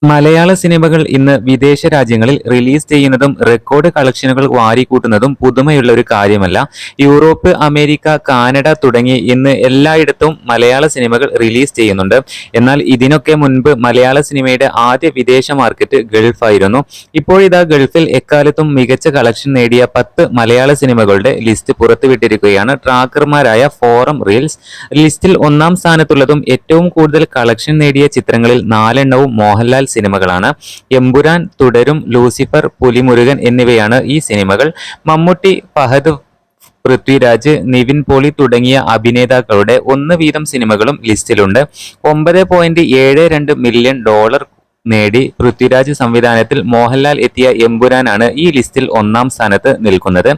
മലയാള സിനിമകൾ ഇന്ന് വിദേശ രാജ്യങ്ങളിൽ റിലീസ് ചെയ്യുന്നതും റെക്കോർഡ് കളക്ഷനുകൾ വാരിക്കൂട്ടുന്നതും പുതുമയുള്ള ഒരു കാര്യമല്ല. യൂറോപ്പ്, അമേരിക്ക, കാനഡ തുടങ്ങി ഇന്ന് എല്ലായിടത്തും മലയാള സിനിമകൾ റിലീസ് ചെയ്യുന്നുണ്ട്. എന്നാൽ ഇതിനൊക്കെ മുൻപ് മലയാള സിനിമയുടെ ആദ്യ വിദേശ മാർക്കറ്റ് ഗൾഫായിരുന്നു. ഇപ്പോഴിതാ ഗൾഫിൽ എക്കാലത്തും മികച്ച കളക്ഷൻ നേടിയ 10 മലയാള സിനിമകളുടെ ലിസ്റ്റ് പുറത്തുവിട്ടിരിക്കുകയാണ് ട്രാക്കർമാരായ ഫോറം റീൽസ്. ലിസ്റ്റിൽ ഒന്നാം സ്ഥാനത്തുള്ളതും ഏറ്റവും കൂടുതൽ കളക്ഷൻ നേടിയ ചിത്രങ്ങളിൽ 4 മോഹൻലാൽ സിനിമകളാണ്. എമ്പുരാൻ, തുടരും, ലൂസിഫർ, പുലിമുരുകൻ എന്നിവയാണ് ഈ സിനിമകൾ. മമ്മൂട്ടി, ഫഹദ്, പൃഥ്വിരാജ്, നിവിൻ പോളി തുടങ്ങിയ അഭിനേതാക്കളുടെ 1 വീതം സിനിമകളും ലിസ്റ്റിലുണ്ട്. $9.72 മില്യൺ നേടി പൃഥ്വിരാജ് സംവിധാനത്തിൽ മോഹൻലാൽ എത്തിയ എമ്പുരാനാണ് ഈ ലിസ്റ്റിൽ ഒന്നാം സ്ഥാനത്ത് നിൽക്കുന്നത്.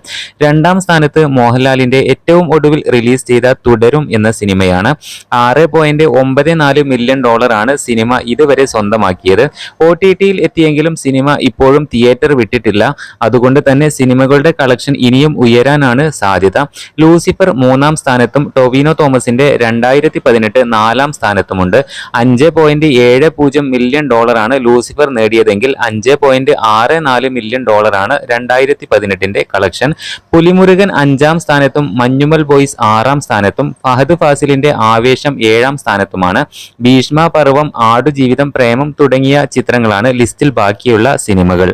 രണ്ടാം സ്ഥാനത്ത് മോഹൻലാലിന്റെ ഏറ്റവും ഒടുവിൽ റിലീസ് ചെയ്ത തുടരും എന്ന സിനിമയാണ്. $6.94 മില്യൺ ആണ് സിനിമ ഇതുവരെ സ്വന്തമാക്കിയത്. OTTയിൽ എത്തിയെങ്കിലും സിനിമ ഇപ്പോഴും തിയേറ്റർ വിട്ടിട്ടില്ല. അതുകൊണ്ട് തന്നെ സിനിമകളുടെ കളക്ഷൻ ഇനിയും ഉയരാനാണ് സാധ്യത. ലൂസിഫർ 3-ാം സ്ഥാനത്തും ടൊവിനോ തോമസിന്റെ 2018 4-ാം സ്ഥാനത്തുമുണ്ട്. $5.70 മില്യൺ ആണ് ലൂസിഫർ നേടിയതെങ്കിൽ $5.64 മില്യൺ ആണ് 2018ന്റെ കളക്ഷൻ. പുലിമുരുകൻ 5-ാം സ്ഥാനത്തും മഞ്ഞുമൽ ബോയ്സ് 6-ാം സ്ഥാനത്തും ഫഹദ് ഫാസിലിന്റെ ആവേശം 7-ാം സ്ഥാനത്തുമാണ്. ഭീഷ്മ പർവം, ആടുജീവിതം, പ്രേമം തുടങ്ങിയ ചിത്രങ്ങളാണ് ലിസ്റ്റിൽ ബാക്കിയുള്ള സിനിമകൾ.